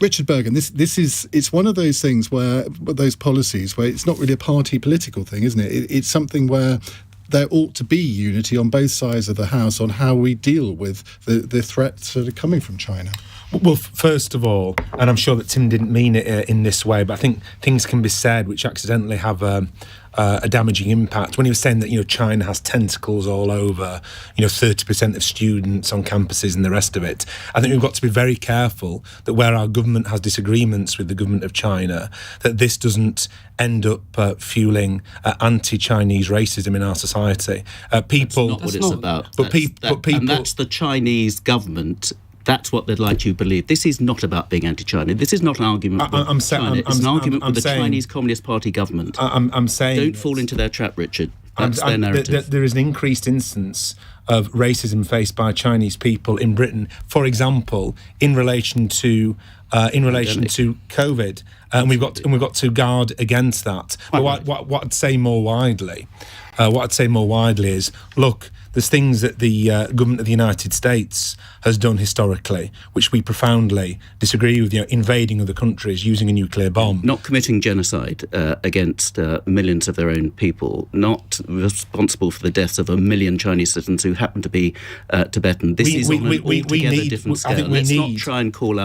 Richard Burgon, it's one of those things where those policies where it's not really a party political thing, isn't it? It's something where there ought to be unity on both sides of the House on how we deal with the threats that are coming from China. Well, first of all, and I'm sure that Tim didn't mean it in this way, but I think things can be said which accidentally have a damaging impact. When he was saying that, China has tentacles all over, 30% of students on campuses and the rest of it, I think we've got to be very careful that where our government has disagreements with the government of China, that this doesn't end up fueling anti-Chinese racism in our society. People, that's not what it's about. But people, and that's the Chinese government. That's what they'd like you to believe. This is not about being anti-China. This is not an argument with China. It's an argument with the Chinese Communist Party government. I'm saying... Don't fall into their trap, Richard. That's their narrative. There is an increased instance of racism faced by Chinese people in Britain, for example, in relation to COVID, and we've got to guard against that. But what I'd say more widely is, look, there's things that the government of the United States has done historically, which we profoundly disagree with, invading other countries, using a nuclear bomb. Not committing genocide against millions of their own people, not responsible for the deaths of 1 million Chinese citizens who happen to be Tibetan. This is on an altogether different scale. Let's not try and call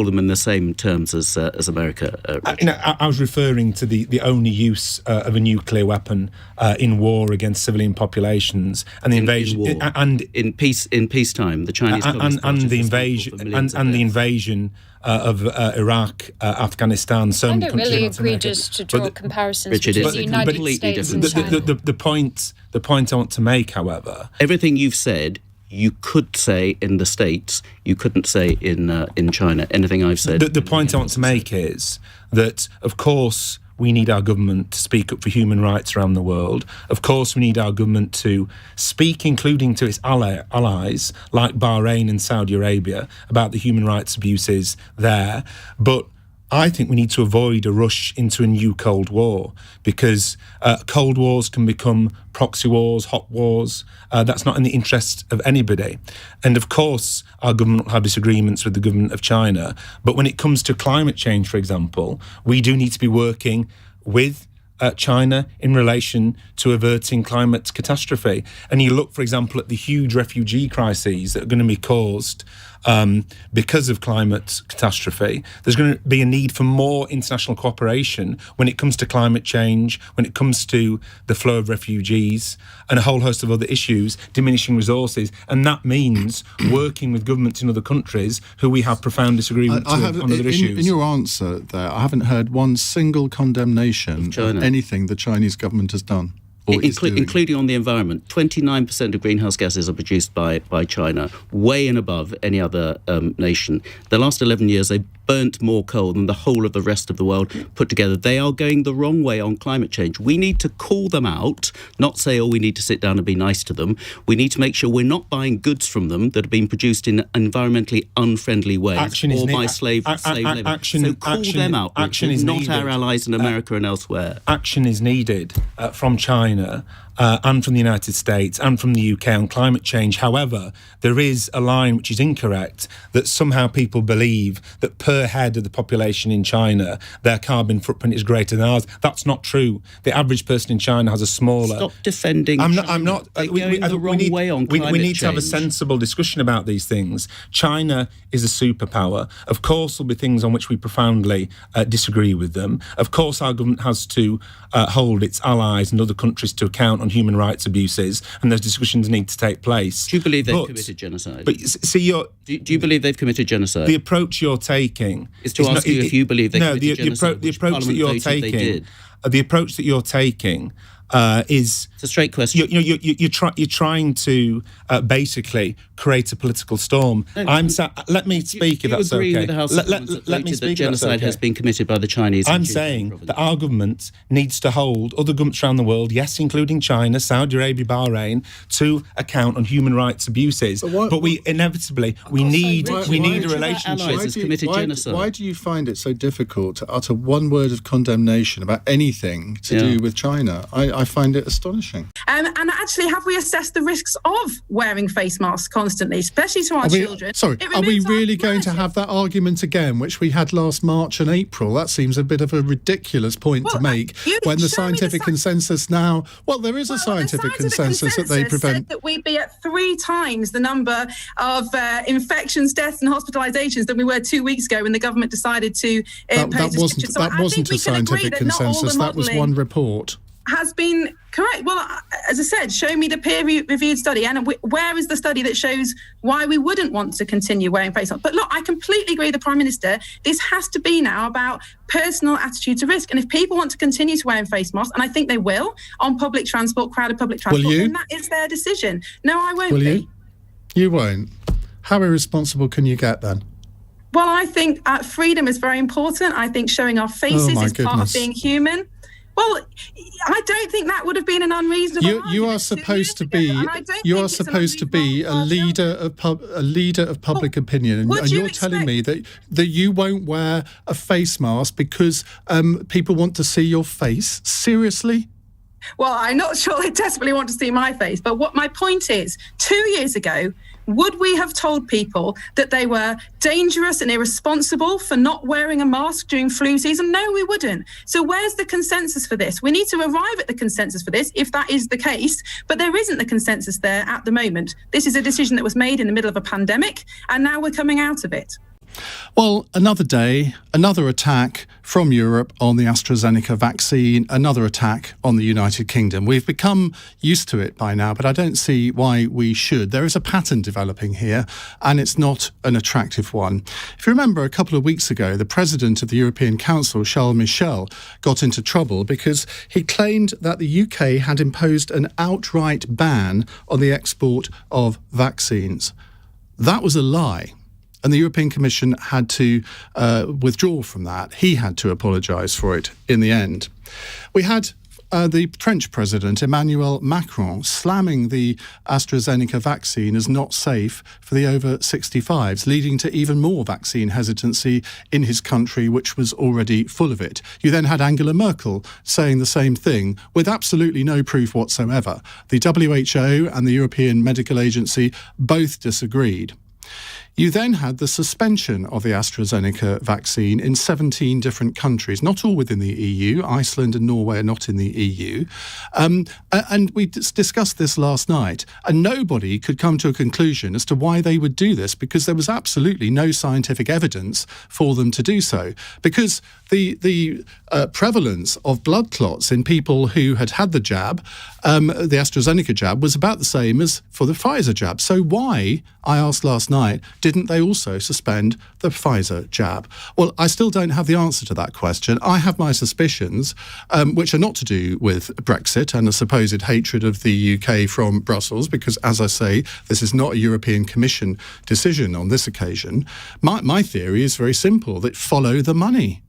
them in the same terms as America. I was referring to the only use of a nuclear weapon in war against civilian populations and the invasion in war. And in peacetime, the Chinese and the invasion of Iraq, Afghanistan, so many countries. I don't really agree just to draw comparisons between the United States and China. The point I want to make, however, everything you've said, you could say in the States, you couldn't say in China. Anything I've said. The point I want to make is that, of course, we need our government to speak up for human rights around the world. Of course, we need our government to speak, including to its allies, like Bahrain and Saudi Arabia, about the human rights abuses there. But I think we need to avoid a rush into a new Cold War, because Cold Wars can become proxy wars, hot wars. That's not in the interest of anybody. And of course, our government will have disagreements with the government of China. But when it comes to climate change, for example, we do need to be working with China in relation to averting climate catastrophe. And you look, for example, at the huge refugee crises that are going to be caused because of climate catastrophe. There's going to be a need for more international cooperation when it comes to climate change, when it comes to the flow of refugees and a whole host of other issues, diminishing resources. And that means working with governments in other countries who we have profound disagreements with on other issues. In your answer there, I haven't heard one single condemnation of anything the Chinese government has done. Including on the environment. 29% of greenhouse gases are produced by China, way and above any other nation. The last 11 years, they burnt more coal than the whole of the rest of the world put together. They are going the wrong way on climate change. We need to call them out, not say, we need to sit down and be nice to them. We need to make sure we're not buying goods from them that have been produced in environmentally unfriendly ways or by slave labour. So call them out, not our allies in America and elsewhere. Action is needed from China and from the United States and from the UK on climate change. However, there is a line which is incorrect, that somehow people believe that per head of the population in China, their carbon footprint is greater than ours. That's not true. The average person in China has a smaller... Stop defending I'm China. not. They're going the wrong way on climate change. We need to have a sensible discussion about these things. China is a superpower. Of course, there'll be things on which we profoundly disagree with them. Of course, our government has to hold its allies and other countries to account on human rights abuses, and those discussions need to take place. Do you believe they've committed genocide? But see, do you believe they've committed genocide? The approach you're taking is to ask you if you believe they committed genocide. The approach that you're taking. The approach that you're taking is... It's a straight question. You're trying to basically create a political storm. Let me speak if that's okay. Do you agree with the House of Commons that genocide has been committed by the Chinese? I'm saying that our government needs to hold other governments around the world, yes, including China, Saudi Arabia, Bahrain, to account on human rights abuses. But we inevitably need a relationship. Why do you find it so difficult to utter one word of condemnation about anything to do with China? I find it astonishing. astonishing. And actually, have we assessed the risks of wearing face masks constantly, especially to our children? Sorry, are we really going to have that argument again, which we had last March and April? That seems a bit of a ridiculous point to make when the scientific consensus now... Well, there is a scientific consensus that they prevent... Said that we'd be at 3 times the number of infections, deaths and hospitalisations than we were 2 weeks ago when the government decided to impose restrictions. That wasn't a scientific consensus. That was one report. Has been correct. Well, as I said, show me the peer-reviewed study, and where is the study that shows why we wouldn't want to continue wearing face masks? But look, I completely agree with the Prime Minister. This has to be now about personal attitude to risk, and if people want to continue to wear face masks, and I think they will, on public transport, crowded public transport, then that is their decision. No, I won't be. You won't? How irresponsible can you get then? Well, I think freedom is very important. I think showing our faces is part of being human. Well, I don't think that would have been an unreasonable. You are supposed to be. You are supposed to be a leader of public opinion, and you're telling me that you won't wear a face mask because people want to see your face. Seriously? Well, I'm not sure they desperately want to see my face, but what my point is, 2 years ago, would we have told people that they were dangerous and irresponsible for not wearing a mask during flu season? No, we wouldn't. So where's the consensus for this? We need to arrive at the consensus for this, if that is the case, but there isn't the consensus there at the moment. This is a decision that was made in the middle of a pandemic, and now we're coming out of it. Well, another day, another attack from Europe on the AstraZeneca vaccine, another attack on the United Kingdom. We've become used to it by now, but I don't see why we should. There is a pattern developing here, and it's not an attractive one. If you remember, a couple of weeks ago, the President of the European Council, Charles Michel, got into trouble because he claimed that the UK had imposed an outright ban on the export of vaccines. That was a lie. And the European Commission had to withdraw from that. He had to apologise for it in the end. We had the French President, Emmanuel Macron, slamming the AstraZeneca vaccine as not safe for the over 65s, leading to even more vaccine hesitancy in his country, which was already full of it. You then had Angela Merkel saying the same thing with absolutely no proof whatsoever. The WHO and the European Medical Agency both disagreed. You then had the suspension of the AstraZeneca vaccine in 17 different countries, not all within the EU. Iceland and Norway are not in the EU. And we discussed this last night, and nobody could come to a conclusion as to why they would do this, because there was absolutely no scientific evidence for them to do so. Because the prevalence of blood clots in people who had had the jab, the AstraZeneca jab, was about the same as for the Pfizer jab. So why, I asked last night, didn't they also suspend the Pfizer jab? Well, I still don't have the answer to that question. I have my suspicions, which are not to do with Brexit and a supposed hatred of the UK from Brussels, because, as I say, this is not a European Commission decision on this occasion. My theory is very simple, that follow the money.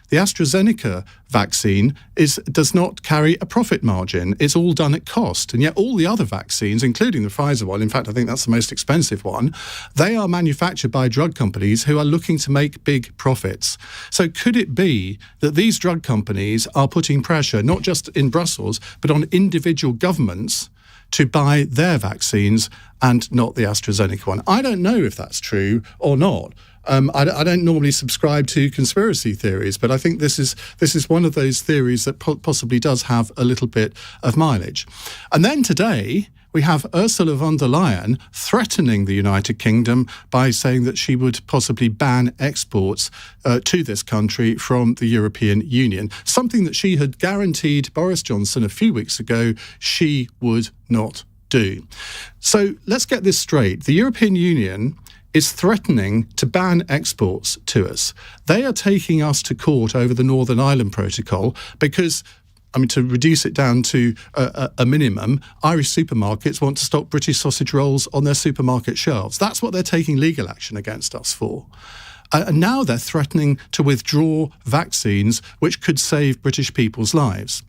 The AstraZeneca vaccine does not carry a profit margin. It's all done at cost. And yet all the other vaccines, including the Pfizer one, in fact, I think that's the most expensive one, they are manufactured by drug companies who are looking to make big profits. So could it be that these drug companies are putting pressure, not just in Brussels, but on individual governments to buy their vaccines and not the AstraZeneca one? I don't know if that's true or not. I don't normally subscribe to conspiracy theories, but I think this is one of those theories that possibly does have a little bit of mileage. And then today, we have Ursula von der Leyen threatening the United Kingdom by saying that she would possibly ban exports to this country from the European Union, something that she had guaranteed Boris Johnson a few weeks ago she would not do. So let's get this straight. The European Union is threatening to ban exports to us. They are taking us to court over the Northern Ireland Protocol because, to reduce it down to a minimum, Irish supermarkets want to stock British sausage rolls on their supermarket shelves. That's what they're taking legal action against us for. And now they're threatening to withdraw vaccines which could save British people's lives.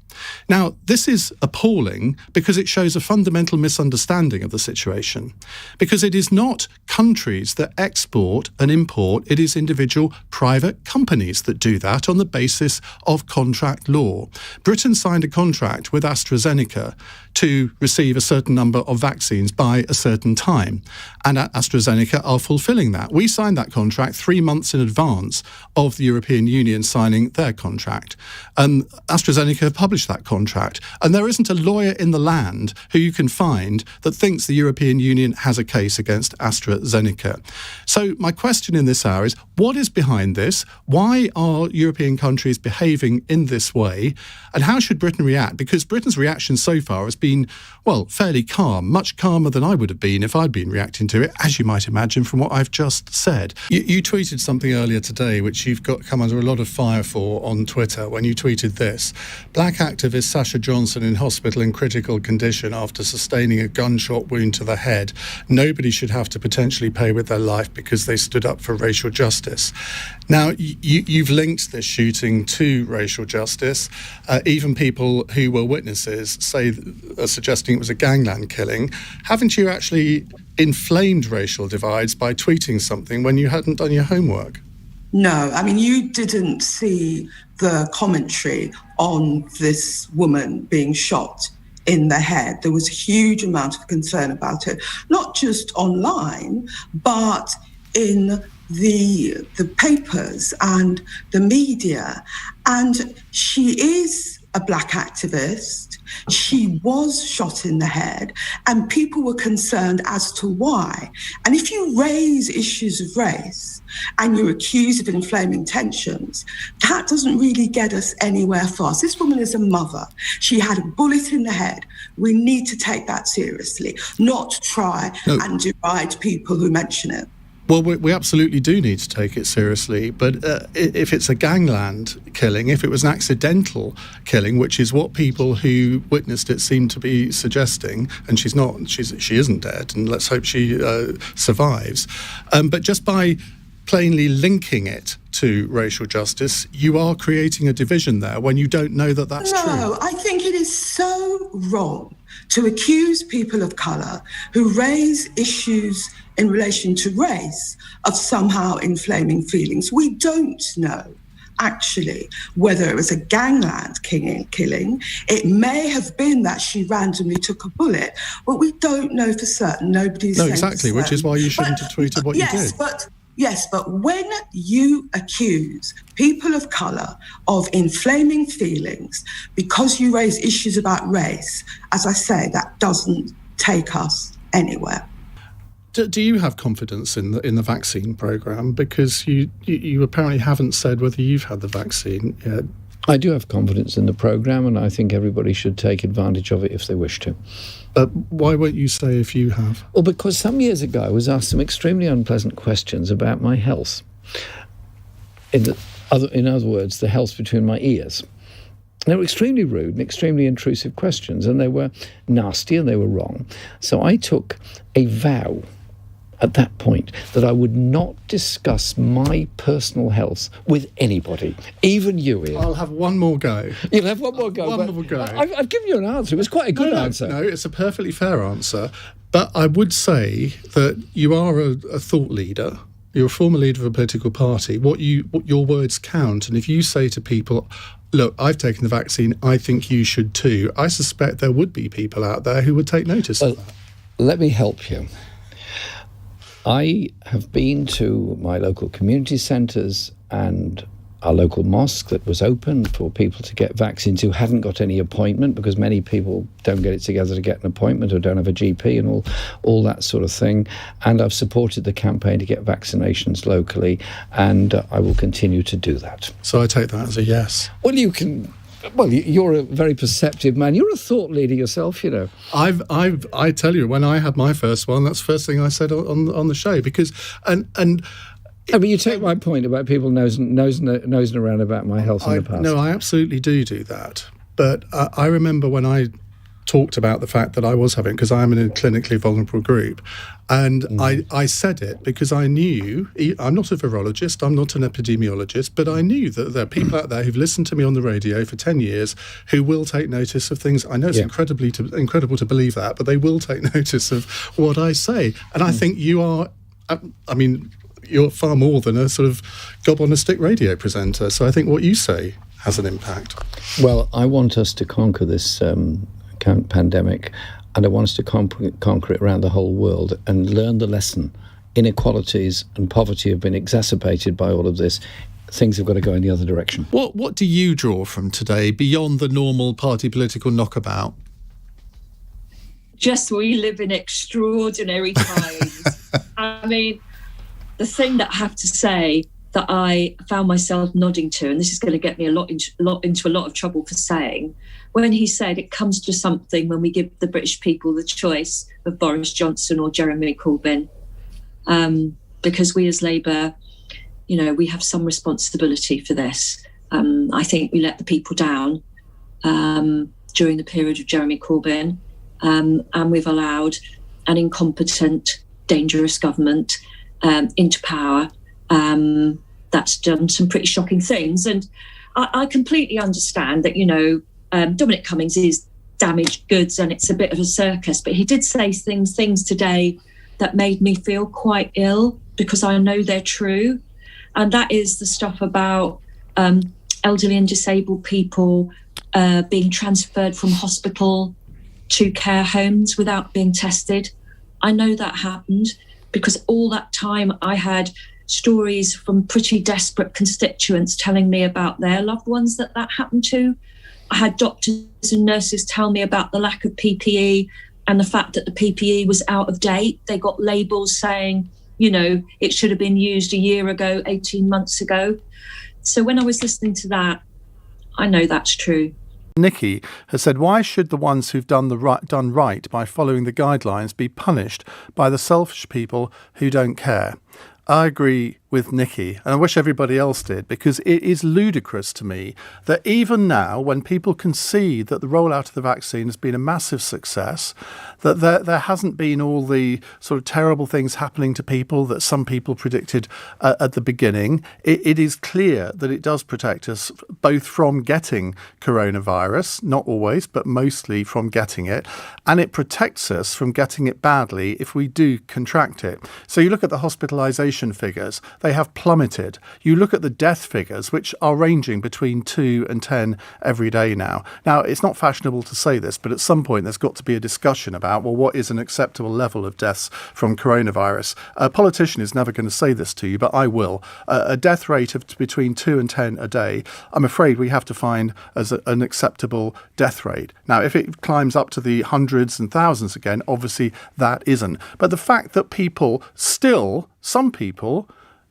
Now, this is appalling because it shows a fundamental misunderstanding of the situation. Because it is not countries that export and import, it is individual private companies that do that on the basis of contract law. Britain signed a contract with AstraZeneca to receive a certain number of vaccines by a certain time. And AstraZeneca are fulfilling that. We signed that contract 3 months in advance of the European Union signing their contract. And AstraZeneca published that contract. And there isn't a lawyer in the land who you can find that thinks the European Union has a case against AstraZeneca. So my question in this hour is, what is behind this? Why are European countries behaving in this way? And how should Britain react? Because Britain's reaction so far has been, well, fairly calm, much calmer than I would have been if I'd been reacting to it, as you might imagine from what I've just said. You tweeted something earlier today, which you've come under a lot of fire for on Twitter, when you tweeted this: Black activist Sasha Johnson in hospital in critical condition after sustaining a gunshot wound to the head. Nobody should have to potentially pay with their life because they stood up for racial justice. Now, you've linked this shooting to racial justice. Even people who were witnesses are suggesting it was a gangland killing. Haven't you actually inflamed racial divides by tweeting something when you hadn't done your homework? No, I mean, you didn't see the commentary on this woman being shot in the head. There was a huge amount of concern about it, not just online, but in the papers and the media. And she is a Black activist. She was shot in the head, and people were concerned as to why. And if you raise issues of race and you're accused of inflaming tensions, that doesn't really get us anywhere fast. This woman is a mother. She had a bullet in the head. We need to take that seriously, not try and deride people who mention it. Well, we absolutely do need to take it seriously. But if it's a gangland killing, if it was an accidental killing, which is what people who witnessed it seem to be suggesting, and she isn't dead, and let's hope she survives. But just by plainly linking it to racial justice, you are creating a division there when you don't know that that's true. No, I think it is so wrong to accuse people of colour who raise issues in relation to race of somehow inflaming feelings. We don't know, actually, whether it was a gangland killing. It may have been that she randomly took a bullet, but we don't know for certain. Nobody's saying exactly, which is why you shouldn't have tweeted what you did. Yes, but when you accuse people of colour of inflaming feelings because you raise issues about race, as I say, that doesn't take us anywhere. Do you have confidence in the vaccine programme? Because you apparently haven't said whether you've had the vaccine yet. I do have confidence in the programme, and I think everybody should take advantage of it if they wish to. Why won't you say if you have? Well, because some years ago I was asked some extremely unpleasant questions about my health. In other words, the health between my ears. They were extremely rude and extremely intrusive questions, and they were nasty and they were wrong. So I took a vow at that point that I would not discuss my personal health with anybody, even you, Iain. I'll have one more go. You'll have one more go. One more go. I've given you an answer. It was quite a good answer. No, it's a perfectly fair answer. But I would say that you are a thought leader. You're a former leader of a political party. What your words count. And if you say to people, look, I've taken the vaccine, I think you should too, I suspect there would be people out there who would take notice of that. Let me help you. I have been to my local community centres and our local mosque that was open for people to get vaccines who hadn't got any appointment, because many people don't get it together to get an appointment or don't have a GP and all that sort of thing. And I've supported the campaign to get vaccinations locally, and I will continue to do that. So I take that as a yes. Well, you're a very perceptive man. You're a thought leader yourself, you know. I tell you, when I had my first one, that's the first thing I said on the show, because but you take my point about people nosing around about my health in the past. No, I absolutely do that. But I remember when I talked about the fact that I was having, because I am in a clinically vulnerable group. And I said it because I knew, I'm not a virologist, I'm not an epidemiologist, but I knew that there are people out there who've listened to me on the radio for 10 years who will take notice of things. I know it's incredible to believe that, but they will take notice of what I say. And I think you are, you're far more than a sort of gob-on-a-stick radio presenter. So I think what you say has an impact. Well, I want us to conquer this pandemic, and I want us to conquer it around the whole world and learn the lesson. Inequalities and poverty have been exacerbated by all of this. Things have got to go in the other direction. What do you draw from today beyond the normal party political knockabout? Just we live in extraordinary times. I mean, the thing that I have to say that I found myself nodding to, and this is going to get me into a lot of trouble for saying, when he said it comes to something when we give the British people the choice of Boris Johnson or Jeremy Corbyn, because we as Labour, we have some responsibility for this. I think we let the people down during the period of Jeremy Corbyn, and we've allowed an incompetent, dangerous government into power that's done some pretty shocking things. And I completely understand that, Dominic Cummings is damaged goods and it's a bit of a circus, but he did say things today that made me feel quite ill, because I know they're true. And that is the stuff about elderly and disabled people being transferred from hospital to care homes without being tested. I know that happened because all that time I had stories from pretty desperate constituents telling me about their loved ones that happened to. I had doctors and nurses tell me about the lack of PPE and the fact that the PPE was out of date. They got labels saying, it should have been used a year ago, 18 months ago. So when I was listening to that, I know that's true. Nikki has said, why should the ones who've done right by following the guidelines be punished by the selfish people who don't care? I agree with Nikki, and I wish everybody else did, because it is ludicrous to me that even now, when people can see that the rollout of the vaccine has been a massive success, that there hasn't been all the sort of terrible things happening to people that some people predicted at the beginning. It is clear that it does protect us both from getting coronavirus, not always, but mostly from getting it, and it protects us from getting it badly if we do contract it. So you look at the hospitalisation figures, they have plummeted. You look at the death figures, which are ranging between 2 and 10 every day now. Now, it's not fashionable to say this, but at some point there's got to be a discussion about, well, what is an acceptable level of deaths from coronavirus? A politician is never going to say this to you, but I will. A death rate of between 2 and 10 a day, I'm afraid we have to find as an acceptable death rate. Now, if it climbs up to the hundreds and thousands again, obviously that isn't. But the fact that some people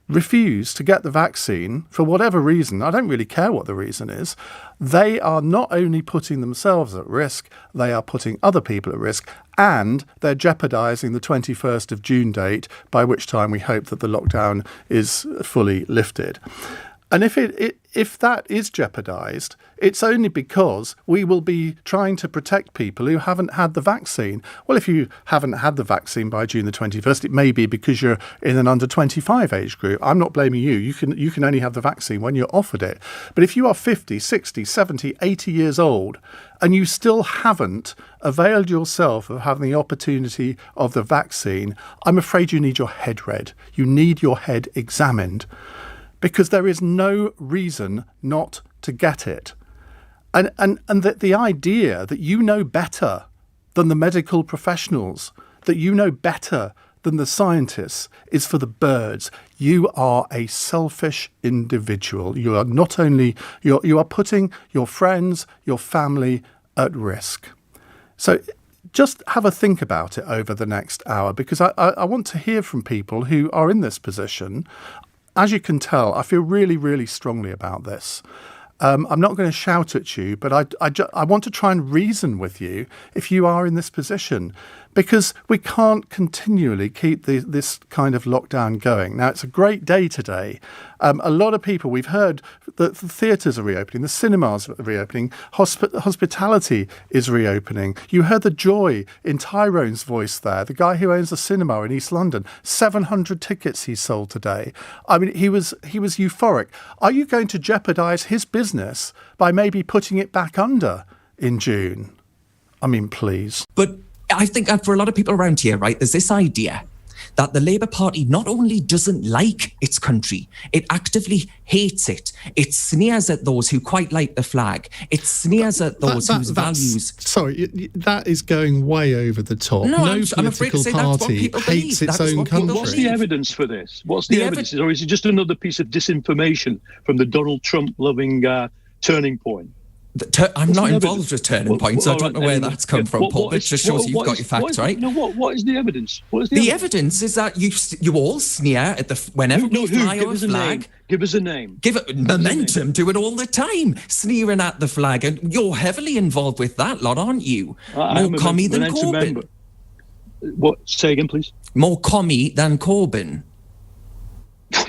refuse to get the vaccine for whatever reason, I don't really care what the reason is, they are not only putting themselves at risk, they are putting other people at risk, and they're jeopardising the 21st of June date, by which time we hope that the lockdown is fully lifted. And if that is jeopardised, it's only because we will be trying to protect people who haven't had the vaccine. Well, if you haven't had the vaccine by June the 21st, it may be because you're in an under 25 age group. I'm not blaming you. You can only have the vaccine when you're offered it. But if you are 50, 60, 70, 80 years old and you still haven't availed yourself of having the opportunity of the vaccine, I'm afraid you need your head read. You need your head examined, because there is no reason not to get it. And that the idea that you know better than the medical professionals, that you know better than the scientists, is for the birds. You are a selfish individual. You are not only, you are putting your friends, your family at risk. So just have a think about it over the next hour, because I want to hear from people who are in this position. As you can tell, I feel really, really strongly about this. I'm not going to shout at you, but I want to try and reason with you if you are in this position, because we can't continually keep this kind of lockdown going. Now, it's a great day today. A lot of people, we've heard that the theatres are reopening, the cinemas are reopening, hospitality is reopening. You heard the joy in Tyrone's voice there, the guy who owns a cinema in East London. 700 tickets he sold today. I mean, he was euphoric. Are you going to jeopardise his business by maybe putting it back under in June? I mean, please. But I think that for a lot of people around here, right, there's this idea that the Labour Party not only doesn't like its country, it actively hates it. It sneers at those who quite like the flag. It sneers at those whose values... Sorry, that is going way over the top. No political party hates its own country. What's the evidence for this? What's the evidence? Or is it just another piece of disinformation from the Donald Trump-loving turning point? I'm not involved with turning points, so I don't know where that's come from, Paul. It just shows you've got your facts right. No, what is the evidence? The evidence is that you all sneer at whenever we fly our flag. Give us a name. Give it momentum. Do it all the time, sneering at the flag, and you're heavily involved with that lot, aren't you? More commie than Corbyn. What? Say again, please. More commie than Corbyn.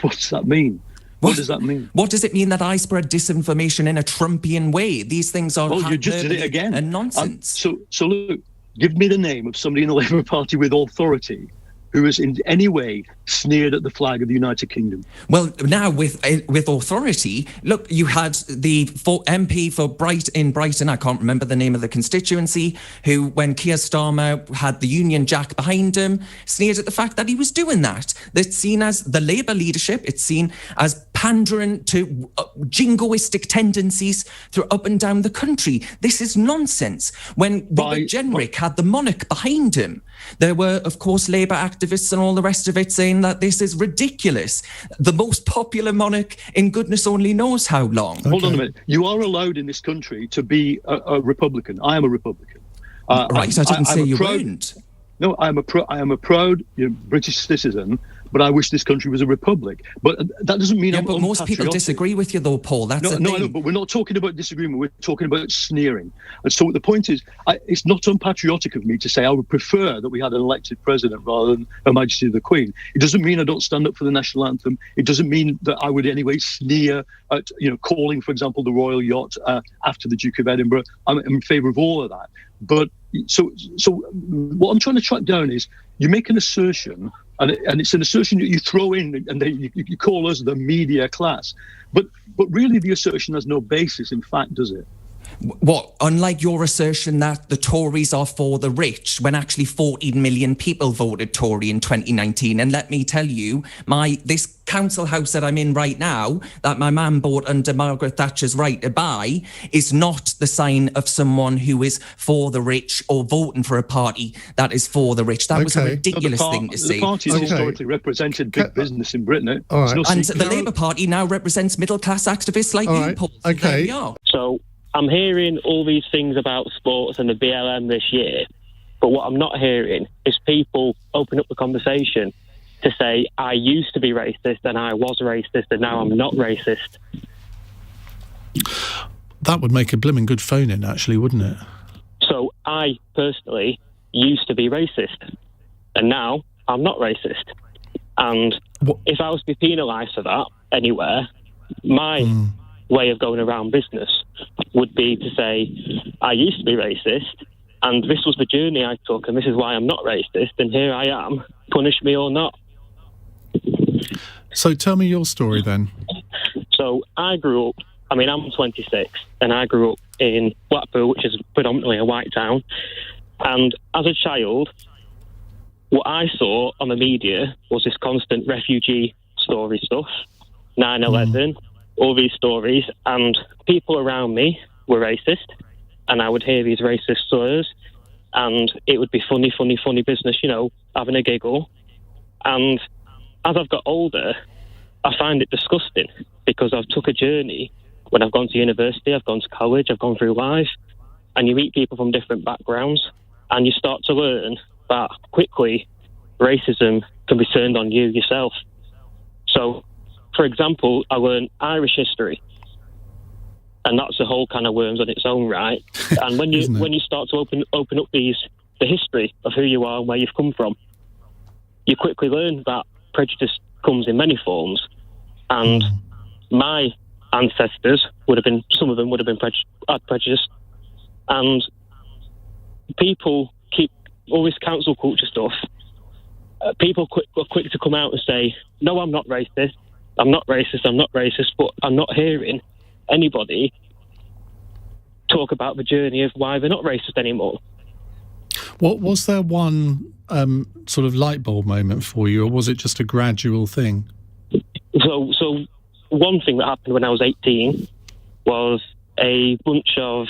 What does that mean? What does that mean? What does it mean that I spread disinformation in a Trumpian way? These things are you just did it again. And nonsense. So look, give me the name of somebody in the Labour Party with authority who has in any way sneered at the flag of the United Kingdom. Well, now with authority, look, you had the MP for Brighton, I can't remember the name of the constituency, who, when Keir Starmer had the Union Jack behind him, sneered at the fact that he was doing that. It's seen as the Labour leadership, it's seen as pandering to jingoistic tendencies through up and down the country. This is nonsense. When Robert Jenrick had the monarch behind him, there were, of course, Labour activists and all the rest of it saying that this is ridiculous. The most popular monarch in goodness only knows how long. Hold on a minute. You are allowed in this country to be a Republican. I am a Republican. Right, I didn't say you weren't. No, I am a proud British citizen, but I wish this country was a republic. But that doesn't mean I'm but most people disagree with you, though, Paul. That's the thing. No, but we're not talking about disagreement. We're talking about sneering. And so the point is, it's not unpatriotic of me to say I would prefer that we had an elected president rather than Her Majesty the Queen. It doesn't mean I don't stand up for the national anthem. It doesn't mean that I would in any way sneer at, calling, for example, the royal yacht after the Duke of Edinburgh. I'm in favour of all of that. But so what I'm trying to track down is you make an assertion, and it's an assertion that you throw in, and then you call us the media class. But really, the assertion has no basis in fact, does it? What? Unlike your assertion that the Tories are for the rich, when actually 14 million people voted Tory in 2019. And let me tell you, this council house that I'm in right now, that my mum bought under Margaret Thatcher's right to buy, is not the sign of someone who is for the rich or voting for a party that is for the rich. That was a ridiculous thing to say. The party has historically represented big business in Britain. All right. And the Labour Party now represents middle-class activists like you, Paul. Okay. There we are. So I'm hearing all these things about sports and the BLM this year, but what I'm not hearing is people open up the conversation to say, I used to be racist and I was racist and now I'm not racist. That would make a blimmin' good phone-in, actually, wouldn't it? So I, personally, used to be racist and now I'm not racist. And if I was to be penalised for that anywhere, my way of going around business would be to say, I used to be racist, and this was the journey I took, and this is why I'm not racist, and here I am, punish me or not. So tell me your story then. So I grew up, I'm 26, and I grew up in Blackpool, which is predominantly a white town, and as a child, what I saw on the media was this constant refugee story stuff, 9/11, all these stories, and people around me were racist, and I would hear these racist slurs, and it would be funny business, having a giggle. And as I've got older, I find it disgusting because I've took a journey. When I've gone to university, I've gone to college, I've gone through life, and you meet people from different backgrounds, and you start to learn that quickly racism can be turned on you yourself. So, for example, I learned Irish history, and that's a whole can of worms on its own right. And when you start to open up these the history of who you are and where you've come from, you quickly learn that prejudice comes in many forms. And my ancestors some of them would have been prejudiced. And people keep all this cancel culture stuff. People are quick to come out and say, no, I'm not racist, but I'm not hearing anybody talk about the journey of why they're not racist anymore. What was there one sort of light bulb moment for you, or was it just a gradual thing? So one thing that happened when I was 18 was a bunch of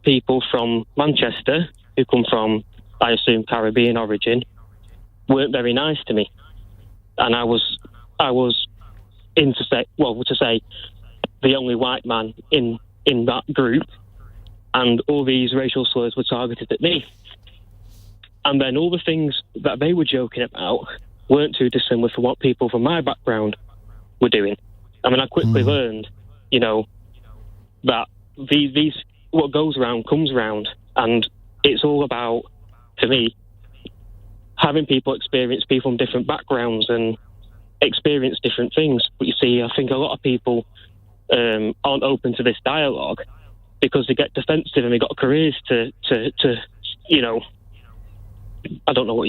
people from Manchester who come from, I assume, Caribbean origin, weren't very nice to me, and I was to say the only white man in that group, and all these racial slurs were targeted at me. And then all the things that they were joking about weren't too dissimilar from what people from my background were doing. I mean, I quickly learned, that these what goes around comes around, and it's all about, to me, having people from different backgrounds and experience different things. But you see, I think a lot of people aren't open to this dialogue because they get defensive and they got careers to I don't know how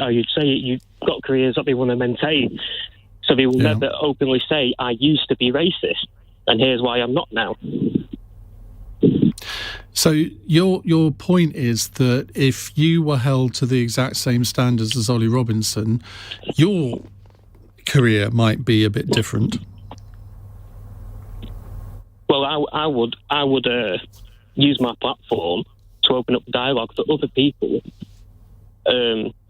you'd say it. You've got careers that they want to maintain, so they will never openly say, "I used to be racist, and here's why I'm not now." So your point is that if you were held to the exact same standards as Ollie Robinson, your career might be a bit different. Well, I would use my platform to open up dialogue for other people.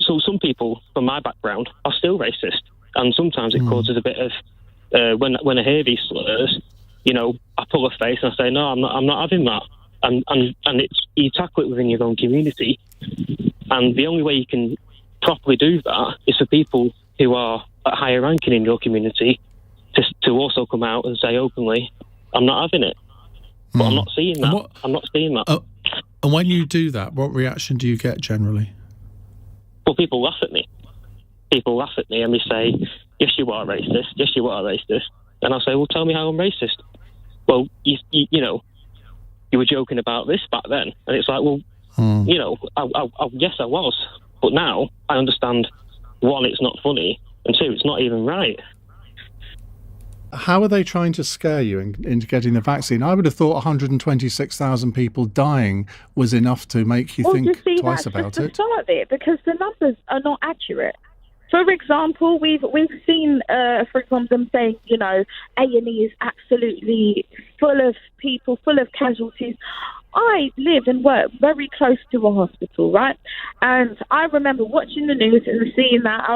So some people from my background are still racist, and sometimes it causes a bit of when I hear these slurs, I pull a face and I say, no, I'm not having that, and it's, you tackle it within your own community, and the only way you can properly do that is for people who are at higher ranking in your community to also come out and say openly, I'm not having it. But I'm not seeing that. I'm not seeing that. And when you do that, what reaction do you get generally? Well, people laugh at me. People laugh at me and they say, yes, you are racist. Yes, you are racist. And I'll say, well, tell me how I'm racist. Well, you were joking about this back then. And it's like, well, yes, I was. But now I understand, one, it's not funny, and two, it's not even right. How are they trying to scare you into getting the vaccine? I would have thought 126,000 people dying was enough to make you think twice about it. That's just the start of it, because the numbers are not accurate. For example, we've seen, for example, them saying, A&E is absolutely full of people, full of casualties. I live and work very close to a hospital, right? And I remember watching the news and seeing that,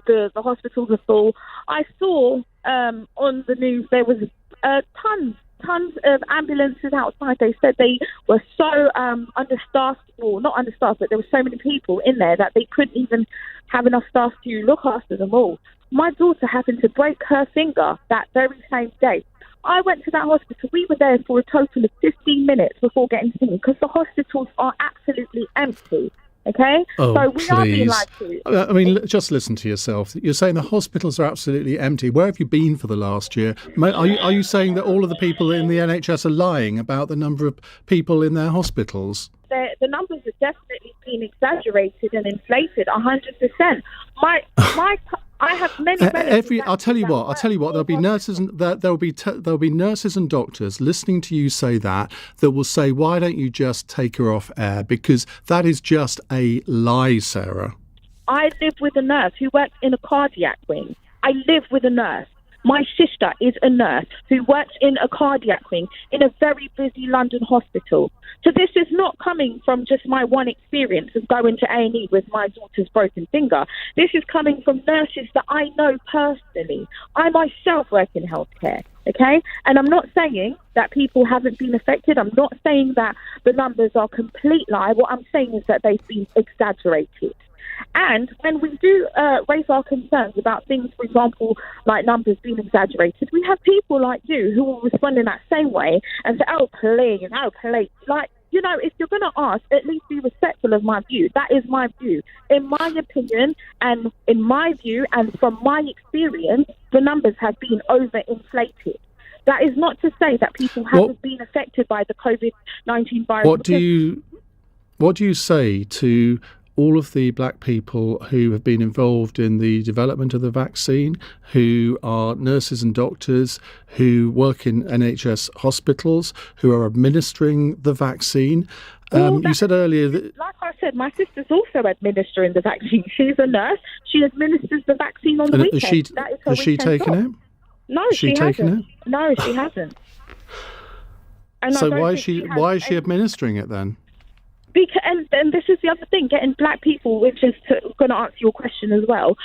the hospitals are full. I saw on the news there was tons of ambulances outside. They said they were so understaffed, or not understaffed, but there were so many people in there that they couldn't even have enough staff to look after them all. My daughter happened to break her finger that very same day. I went to that hospital. We were there for a total of 15 minutes before getting seen, because the hospitals are absolutely empty. Okay? Oh, so we are being lied to. I mean, just listen to yourself. You're saying the hospitals are absolutely empty. Where have you been for the last year? Are you saying that all of the people in the NHS are lying about the number of people in their hospitals? The numbers are definitely being exaggerated and inflated 100%. I have many. I'll tell you what. There'll be nurses and there'll be nurses and doctors listening to you say that will say, "Why don't you just take her off air?" Because that is just a lie, Sarah. I live with a nurse who works in a cardiac wing. I live with a nurse. My sister is a nurse who works in a cardiac wing in a very busy London hospital. So this is not coming from just my one experience of going to A&E with my daughter's broken finger. This is coming from nurses that I know personally. I myself work in healthcare, okay? And I'm not saying that people haven't been affected. I'm not saying that the numbers are complete lie. What I'm saying is that they've been exaggerated. And when we do raise our concerns about things, for example, like numbers being exaggerated, we have people like you who will respond in that same way and say, oh, please. Like, you know, if you're going to ask, at least be respectful of my view. That is my view. In my opinion, and in my view, and from my experience, the numbers have been overinflated. That is not to say that people haven't been affected by the COVID-19 virus. What do you say to all of the black people who have been involved in the development of the vaccine, who are nurses and doctors, who work in NHS hospitals, who are administering the vaccine? You said earlier that... Like I said, my sister's also administering the vaccine. She's a nurse. She administers the vaccine on the weekend. Has she taken it? No, she hasn't. No, she hasn't. So why is she administering it then? Because, and this is the other thing, getting black people, which is going to answer your question as well,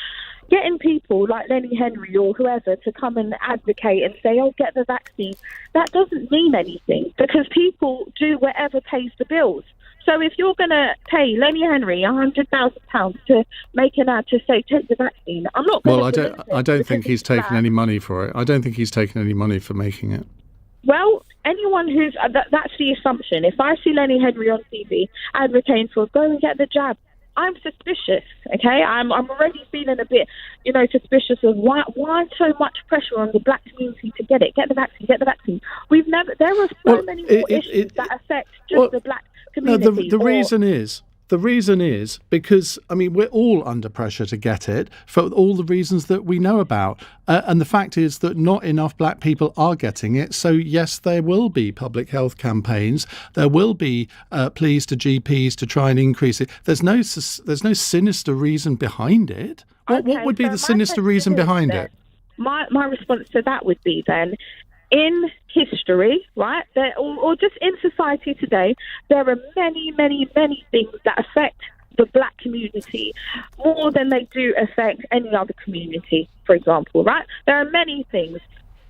getting people like Lenny Henry or whoever to come and advocate and say, oh, get the vaccine, that doesn't mean anything, because people do whatever pays the bills. So if you're going to pay Lenny Henry £100,000 to make an ad to say, take the vaccine, I'm not going to... Well, I don't think he's taken any money for it. I don't think he's taken any money for making it. Well, anyone who's... that's the assumption. If I see Lenny Henry on TV advocating for go and get the jab, I'm suspicious, okay? I'm already feeling a bit, you know, suspicious of why so much pressure on the black community to get it. Get the vaccine, get the vaccine. There are so many more issues that affect just the black community. No, the reason is because, I mean, we're all under pressure to get it for all the reasons that we know about. And the fact is that not enough black people are getting it. So, yes, there will be public health campaigns. There will be pleas to GPs to try and increase it. There's no sinister reason behind it. What would be the sinister reason behind it? My response to that would be then, in history, right, or just in society today, there are many, many, many things that affect the black community more than they do affect any other community, for example, right? There are many things.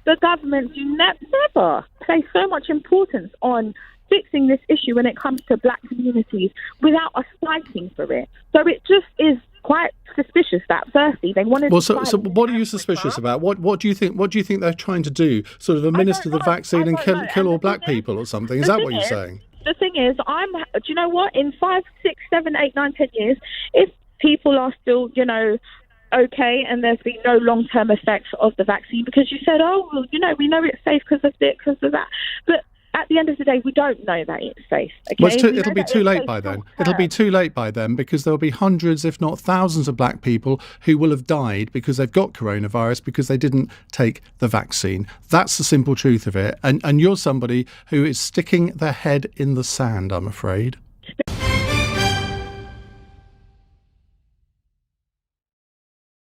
The government do never place so much importance on fixing this issue when it comes to black communities without us fighting for it. So it just is quite suspicious that firstly they wanted to so what are you suspicious about? What do you think they're trying to do? Sort of administer the vaccine and kill all black people or something? Is that what you're saying? The thing is, do you know what? In 5, 6, 7, 8, 9, 10 years, if people are still, you know, okay, and there's been no long-term effects of the vaccine, because you said, oh, well, you know, we know it's safe because of this, because of that, but at the end of the day, we don't know that it's safe. Okay? Well, it'll be too late by then. It'll be too late by then, because there'll be hundreds, if not thousands, of black people who will have died because they've got coronavirus because they didn't take the vaccine. That's the simple truth of it. And you're somebody who is sticking their head in the sand, I'm afraid.